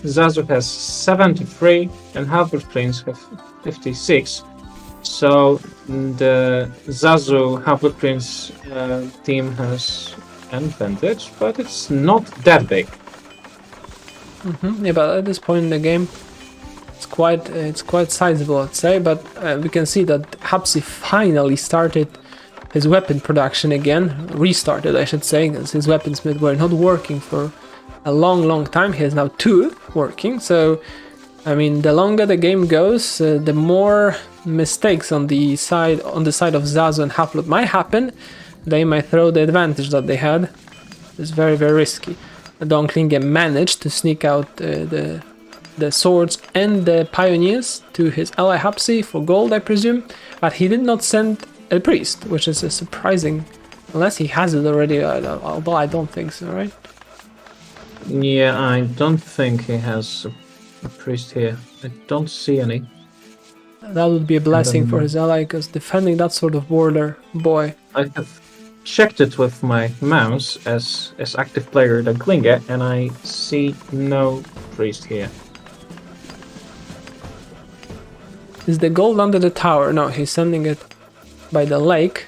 Zazu has 73. And HalfBloodPrince have 56. So the Zazu HalfBloodPrince team has an advantage, but it's not that big. Yeah, but at this point in the game, it's quite sizable, I'd say. But we can see that Huppsy finally started his weapon production again, restarted, I should say, because his weaponsmith were not working for a long time. He has now 2 working. So, I mean, the longer the game goes, the more mistakes on the side of Zazu and HalfBlood might happen. They might throw the advantage that they had. It's very risky. Don Klinger managed to sneak out the swords and the pioneers to his ally Huppsy for gold, I presume, but he did not send a priest, which is surprising, unless he has it already, although I don't think so, right? Yeah, I don't think he has a priest here. I don't see any. That would be a blessing for his ally, because defending that sort of border, boy. I have checked it with my mouse as active player Don Klinger, and I see no priest here. Is the gold under the tower? No, he's sending it by the lake.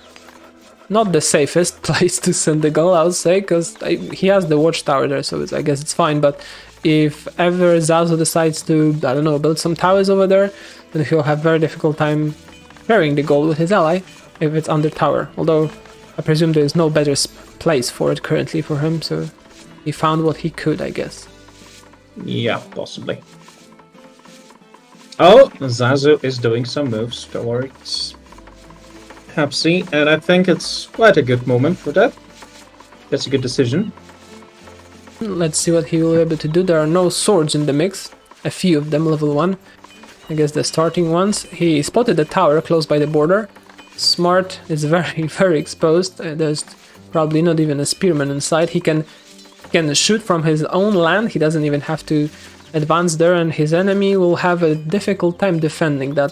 Not the safest place to send the gold, I would say, because he has the watchtower there, so I guess it's fine. But if ever Zazu decides to, I don't know, build some towers over there, then he'll have very difficult time carrying the gold with his ally if it's under tower. Although I presume there is no better place for it currently for him, so he found what he could, I guess. Yeah, possibly. Oh, Zazu is doing some moves towards Huppsy, and I think it's quite a good moment for that. That's a good decision. Let's see what he will be able to do. There are no swords in the mix. A few of them level 1. I guess the starting ones. He spotted the tower close by the border. Smart, is very exposed. There's probably not even a spearman inside. He can shoot from his own land. He doesn't even have to advance there, and his enemy will have a difficult time defending that.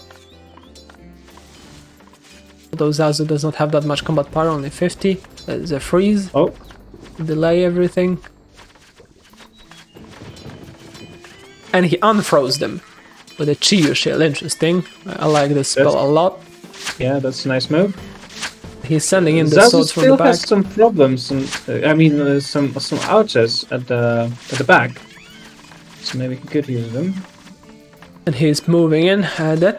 Although Zazu does not have that much combat power, only 50. There's a freeze. Oh. Delay everything. And he unfroze them with a Chiyu Shield. Interesting. I like this spell a lot. Yeah, that's a nice move. He's sending in the Zazu swords from still the back. has some problems, some ouches at the back. So maybe he could use them. And he's moving in.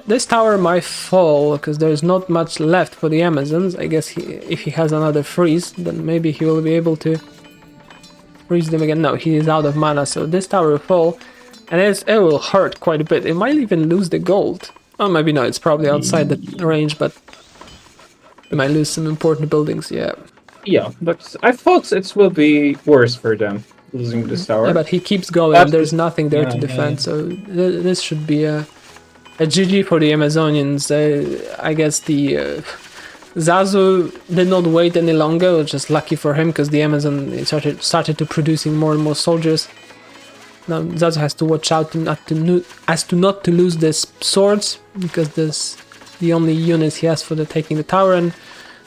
This tower might fall because there's not much left for the Amazons. I guess if he has another freeze, then maybe he will be able to freeze them again. No, he is out of mana, so this tower will fall. And it will hurt quite a bit. It might even lose the gold. Oh, maybe not. It's probably outside the range, but we might lose some important buildings, yeah. Yeah, but I thought it will be worse for them losing this tower. Yeah, but he keeps going, But and there's nothing there to yeah, defend. yeah. So this should be a GG for the Amazonians. I guess the Zazu did not wait any longer. It was just lucky for him because the Amazon started to producing more and more soldiers. Now Zazu has to watch out not to lose this swords because this the only units he has for taking the tower, and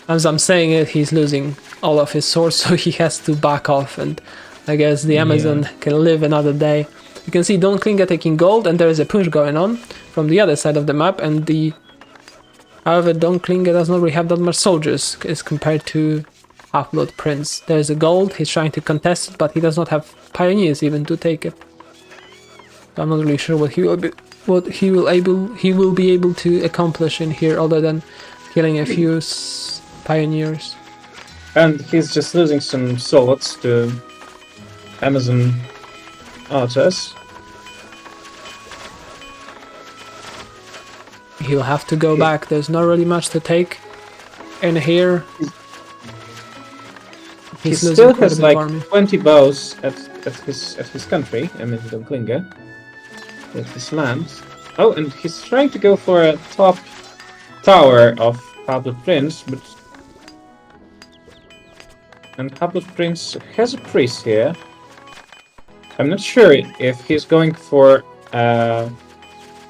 as I'm saying it, he's losing all of his swords, so he has to back off, and I guess the Amazon can live another day. You can see Don Klinger taking gold, and there is a push going on from the other side of the map, and however, Don Klinger does not really have that much soldiers as compared to HalfBloodPrince. There's a gold, he's trying to contest it, but he does not have pioneers even to take it. I'm not really sure what he will be able to accomplish in here other than killing a few pioneers. And he's just losing some swords to Amazon archers. He'll have to go back. There's not really much to take in here. He still has like 20 bows at his country, Amazon Klinger, at his land. Oh, and he's trying to go for a top tower of HalfBloodPrince, but and HalfBloodPrince has a priest here. I'm not sure if he's going for a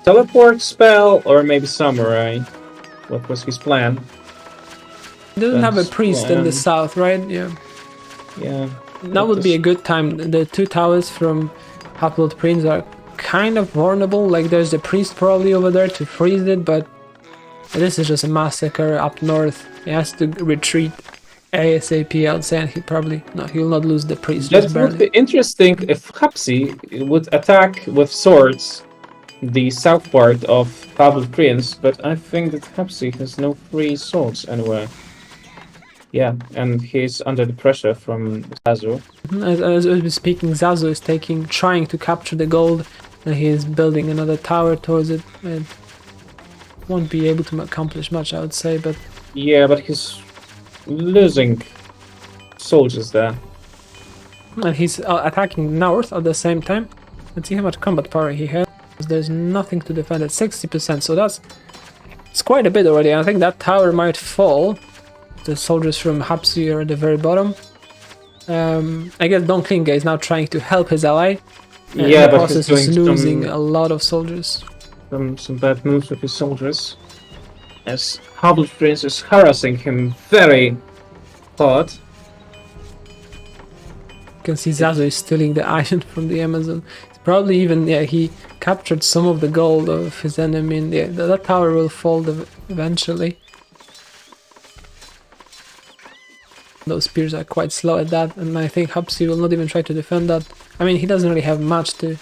teleport spell or maybe samurai. What was his plan? He doesn't have a priest in the south, right? Yeah. Yeah. That would be a good time. The two towers from HalfBloodPrince are kind of vulnerable. Like there's the priest probably over there to freeze it, but this is just a massacre up north. He has to retreat ASAP, I would say, and he will not lose the priest. That would be interesting if Huppsy would attack with swords the south part of HalfBloodPrince, but I think that Huppsy has no free swords anywhere. Yeah, and he's under the pressure from Zazu. As we were speaking, Zazu is trying to capture the gold, and he is building another tower towards it. And won't be able to accomplish much, I would say, but... Yeah, but he's losing soldiers there. And he's attacking north at the same time. Let's see how much combat power he has. There's nothing to defend at 60%, so it's quite a bit already. I think that tower might fall. The soldiers from Huppsy are at the very bottom. I guess Don Klinger is now trying to help his ally. Yeah, but he's losing a lot of soldiers. Some bad moves with his soldiers. As HalfBloodPrince is harassing him very hard. You can see Zazu is stealing the iron from the Amazon. It's probably even, he captured some of the gold of his enemy. And that tower will fall eventually. Those spears are quite slow at that, and I think Huppsy will not even try to defend that. I mean, he doesn't really have much to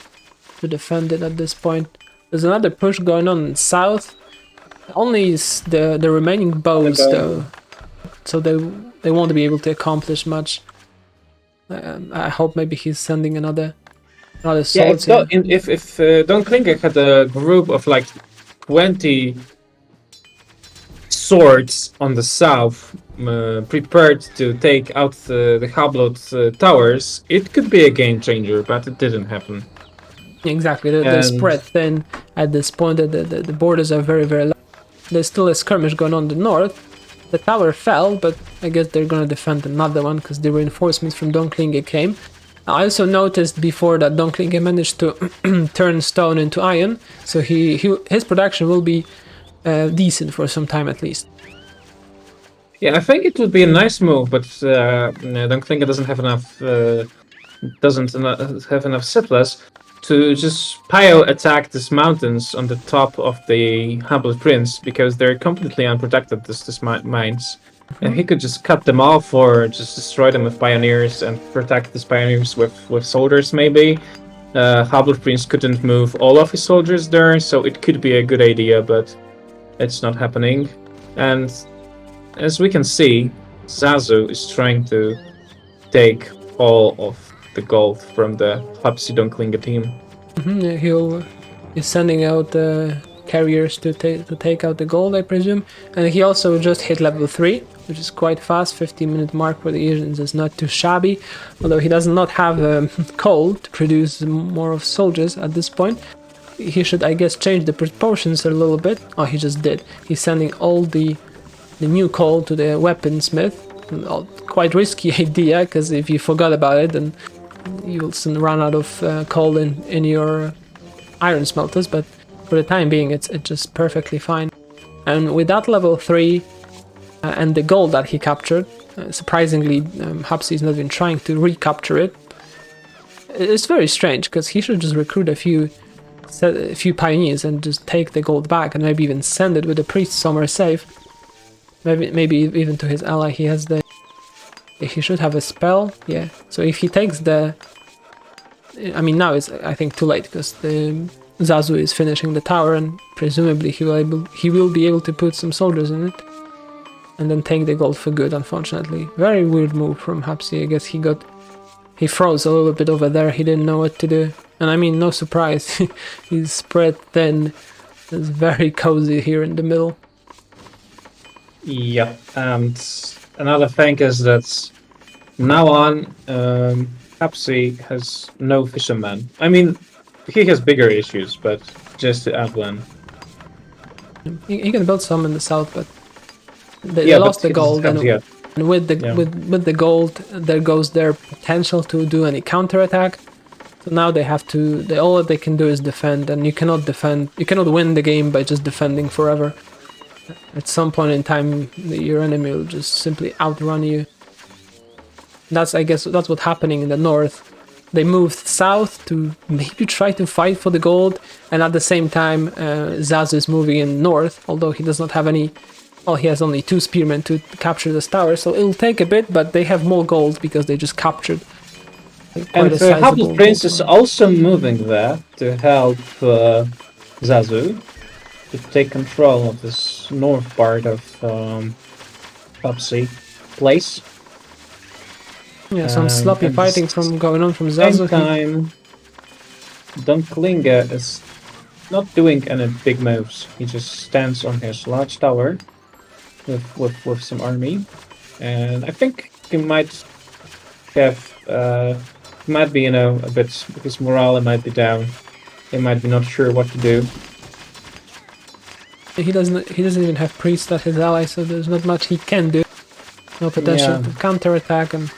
defend it at this point. There's another push going on south. Only the remaining bows, though, so they won't be able to accomplish much. I hope maybe he's sending another sword. Yeah, if Don Klinger had a group of like 20 swords on the south, prepared to take out the HalfBlood towers, it could be a game changer, but it didn't happen. Exactly, the spread thin at this point. The borders are very, very low. There's still a skirmish going on in the north. The tower fell, but I guess they're gonna defend another one because the reinforcements from Don Klinger came. I also noticed before that Don Klinger managed to turn stone into iron, so his production will be decent for some time at least. Yeah, I think it would be a nice move, but Don Klinger doesn't have enough settlers to just pile attack these mountains on the top of the HalfBloodPrince because they're completely unprotected. These mines, and he could just cut them off or just destroy them with pioneers and protect these pioneers with soldiers. Maybe HalfBloodPrince couldn't move all of his soldiers there, so it could be a good idea, but it's not happening. And as we can see, Zazu is trying to take all of the gold from the Huppsy Don Klinger team. He's sending out carriers to take out the gold, I presume. And he also just hit level 3, which is quite fast. 15-minute mark for the Asians is not too shabby, although he does not have coal to produce more of soldiers at this point. He should, I guess, change the proportions a little bit. Oh, he just did. He's sending all the new coal to the weaponsmith. Quite risky idea, because if you forgot about it, then you'll soon run out of coal in your iron smelters, but for the time being it's just perfectly fine. And with that level 3 and the gold that he captured, surprisingly Huppsy is not even trying to recapture it. It's very strange, because he should just recruit a few pioneers and just take the gold back, and maybe even send it with the priest somewhere safe. Maybe even to his ally. He should have a spell, yeah. So if he takes the... I mean, now it's, I think, too late, because the Zazu is finishing the tower, and presumably he will be able to put some soldiers in it, and then take the gold for good, unfortunately. Very weird move from Huppsy. I guess he froze a little bit over there, he didn't know what to do. And I mean, no surprise, he's spread thin. It's very cozy here in the middle. Yeah, and another thing is that now on, Huppsy has no fishermen. I mean, he has bigger issues, but just to add one. He can build some in the south, but they lost the gold, and with the gold, there goes their potential to do any counterattack. So now they have to. All that they can do is defend, and you cannot defend. You cannot win the game by just defending forever. At some point in time, your enemy will just simply outrun you. I guess that's what's happening in the north. They moved south to maybe try to fight for the gold, and at the same time, Zazu is moving in north, although he does not have any... Well, he has only 2 spearmen to capture this tower, so it'll take a bit, but they have more gold because they just captured and HalfBloodPrince is also moving there to help Zazu to take control of this north part of Huppsy place. Yeah, some sloppy fighting going on from Zazu. At the same time, Dunklinga is not doing any big moves. He just stands on his large tower with some army, and I think he might have might be, a bit, his morale might be down. He might be not sure what to do. He doesn't even have priests as his ally, so there's not much he can do. No potential to counterattack, and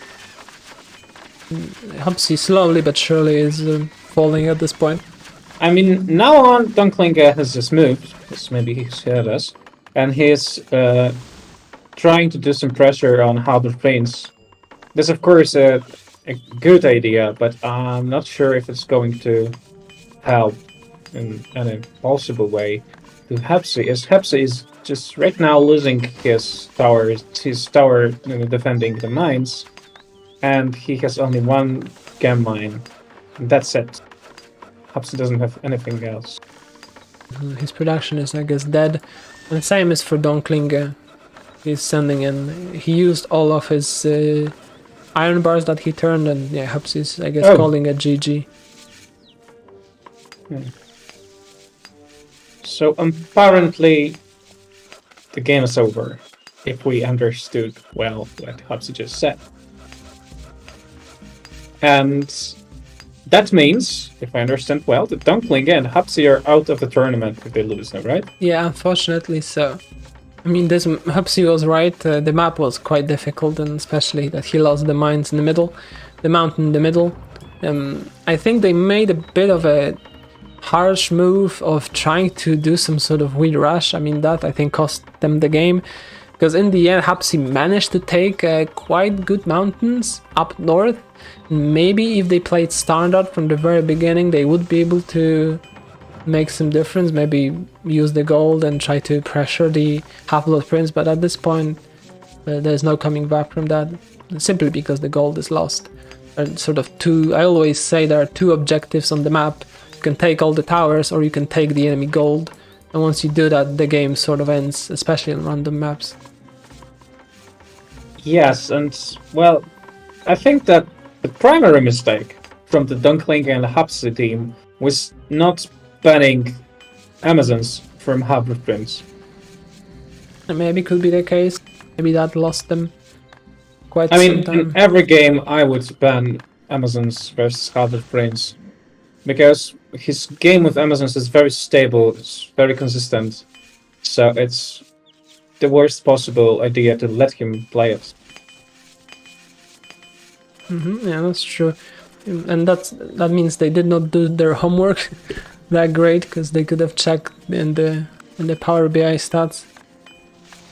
Huppsy slowly but surely is falling at this point. I mean, now on, Dunklinga has just moved, because maybe he's heard us, and he's trying to do some pressure on HalfBloodPrince. That's of course a good idea, but I'm not sure if it's going to help in any possible way to Huppsy. As Huppsy is just right now losing his tower defending the mines, and he has only 1 gem mine. And that's it. Huppsy doesn't have anything else. His production is, I guess, dead. And same is for Dunklinga. He's sending in... He used all of his iron bars that he turned, and yeah, Huppsy's, I guess, calling it GG. So apparently the game is over, if we understood well what Huppsy just said. And that means, if I understand well, that Dunklinga and Huppsy are out of the tournament if they lose now, right? Yeah, unfortunately so. I mean, Huppsy was right, the map was quite difficult, and especially that he lost the mines in the middle, the mountain in the middle. I think they made a bit of a harsh move of trying to do some sort of weird rush. I mean, that I think cost them the game, because in the end Huppsy managed to take quite good mountains up north. Maybe if they played standard from the very beginning, they would be able to make some difference, maybe use the gold and try to pressure the HalfBloodPrince, but at this point there's no coming back from that, simply because the gold is lost. And sort of I always say there are 2 objectives on the map. You can take all the towers, or you can take the enemy gold, and once you do that, the game sort of ends, especially on random maps. Yes, and well, I think that the primary mistake from the Dunklinga and the Huppsy team was not banning Amazons from HalfBloodPrince. And maybe could be the case. Maybe that lost them quite I some mean, time. in every game, I would ban Amazons versus HalfBloodPrince because his game with Amazons is very stable, it's very consistent. So it's the worst possible idea to let him play it. Yeah, that's true. And that means they did not do their homework that great, because they could have checked in the Power BI stats.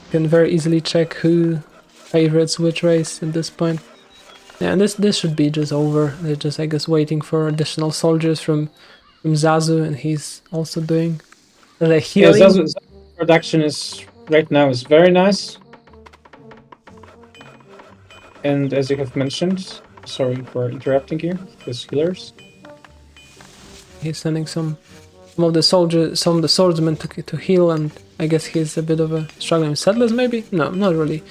You can very easily check who favorites which race at this point. Yeah, and this should be just over. They're just, I guess, waiting for additional soldiers from Zazu, and he's also doing the healing. Yeah, Zazu's production is right now is very nice. And as you have mentioned, sorry for interrupting you, his healers. He's sending some of the soldiers, some of the swordsmen to heal, and I guess he's a bit of a struggling settlers. Maybe no, not really.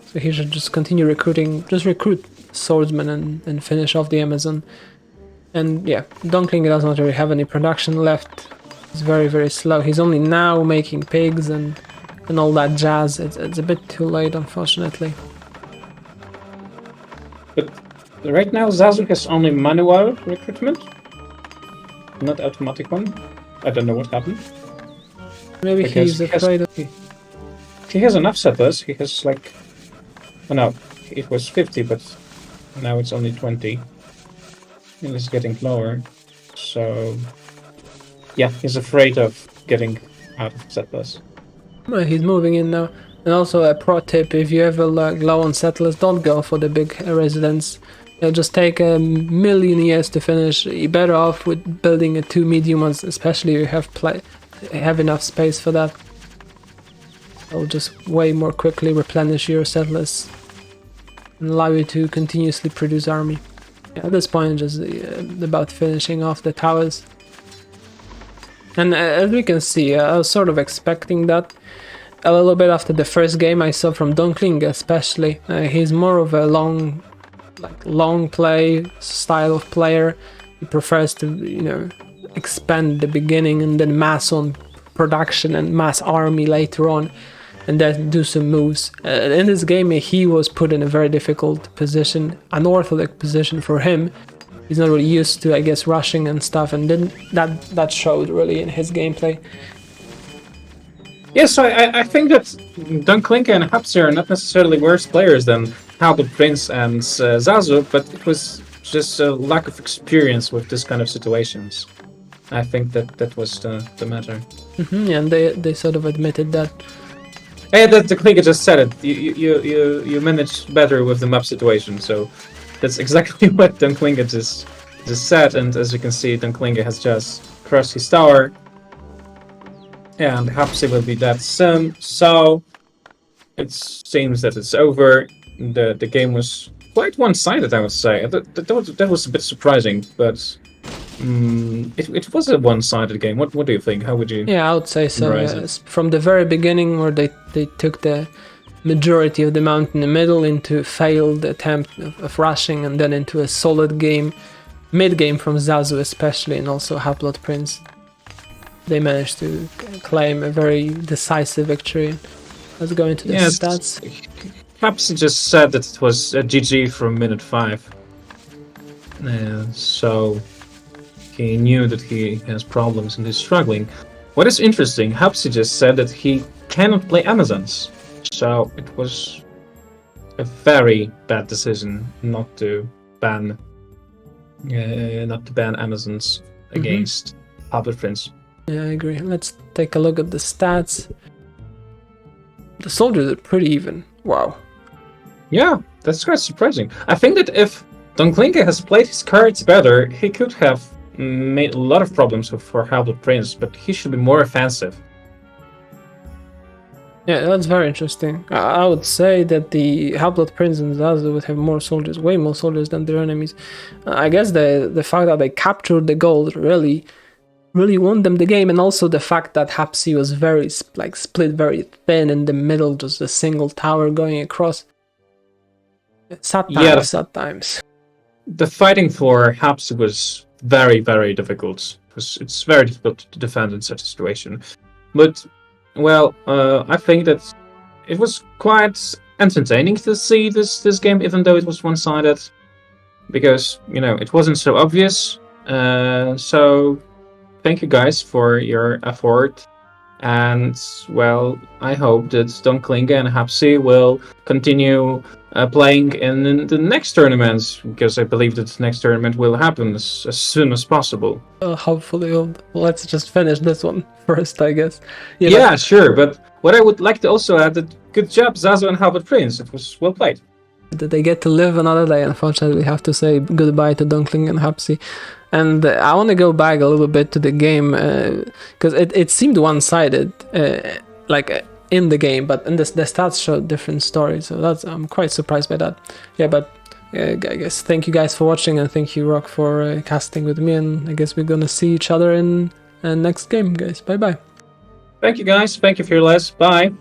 So he should just continue recruiting, just recruit swordsmen and finish off the Amazon. And yeah, Dunkling does not really have any production left. He's very, very slow. He's only now making pigs and all that jazz. It's a bit too late, unfortunately. But right now, Zazu has only manual recruitment, not automatic one. I don't know what happened. Maybe Because he's afraid of... He has enough settlers. He has like... Oh no, it was 50, but now it's only 20. And it's getting lower. So... yeah, he's afraid of getting out of settlers. Well, he's moving in now. And also a pro tip, if you ever like low on settlers, don't go for the big residents. It'll just take a million years to finish. You're better off with building a 2 medium ones, especially if you have enough space for that. It'll just way more quickly replenish your settlers and allow you to continuously produce army. Yeah, at this point, just about finishing off the towers. And as we can see, I was sort of expecting that. A little bit after the first game I saw from Dunkling, especially. He's more of a long play style of player. He prefers to, expand the beginning and then mass on production and mass army later on, and then do some moves. In this game, he was put in a very difficult position, unorthodox position for him. He's not really used to, I guess, rushing and stuff, and then that showed really in his gameplay. Yeah, so I think that Dunklinka and Huppsy are not necessarily worse players than HalfBloodPrince and Zazu, but it was just a lack of experience with this kind of situations. I think that was the matter. Yeah, and they sort of admitted that. Yeah, that Dunklinka just said it. You managed better with the map situation, so that's exactly what Dunklinka just said. And as you can see, Dunklinka has just crushed his tower. And Huppsy will be dead soon, so it seems that it's over. The game was quite one-sided, I would say. That was a bit surprising, but it was a one-sided game. What do you think? How would you? Yeah, I would say so. From the very beginning, where they took the majority of the mount in the middle into a failed attempt of rushing, and then into a solid game, mid-game from Zazu especially, and also HalfBloodPrince. They managed to claim a very decisive victory. Let's go into the stats. Huppsy just said that it was a GG from minute 5. So he knew that he has problems and is struggling. What is interesting, Huppsy just said that he cannot play Amazons. So it was a very bad decision not to ban Amazons against HalfBloodPrince. Yeah, I agree. Let's take a look at the stats. The soldiers are pretty even. Wow. Yeah, that's quite surprising. I think that if Dunklinka has played his cards better, he could have made a lot of problems for HalfBloodPrince, but he should be more offensive. Yeah, that's very interesting. I would say that the HalfBloodPrince and Zazu would have more soldiers, way more soldiers than their enemies. I guess the fact that they captured the gold really won them the game, and also the fact that Huppsy was very split very thin in the middle, just a single tower going across. Sad times. The fighting for Huppsy was very, very difficult. It's very difficult to defend in such a situation. But well, I think that it was quite entertaining to see this game, even though it was one-sided, because it wasn't so obvious. So thank you guys for your effort. And well, I hope that Dunkling and Huppsy will continue playing in the next tournaments, because I believe that the next tournament will happen as soon as possible. Hopefully, let's just finish this one first, I guess. Yeah, sure. But what I would like to also add that good job, Zazu and HalfBloodPrince. It was well played. That they get to live another day. Unfortunately, we have to say goodbye to Dunkling and Huppsy. And I want to go back a little bit to the game, because it seemed one-sided, in the game, but in the stats showed different stories. So I'm quite surprised by that. Yeah, but I guess thank you guys for watching, and thank you, Rock, for casting with me. And I guess we're gonna see each other in next game, guys. Bye bye. Thank you, guys. Thank you, Fearles. Bye.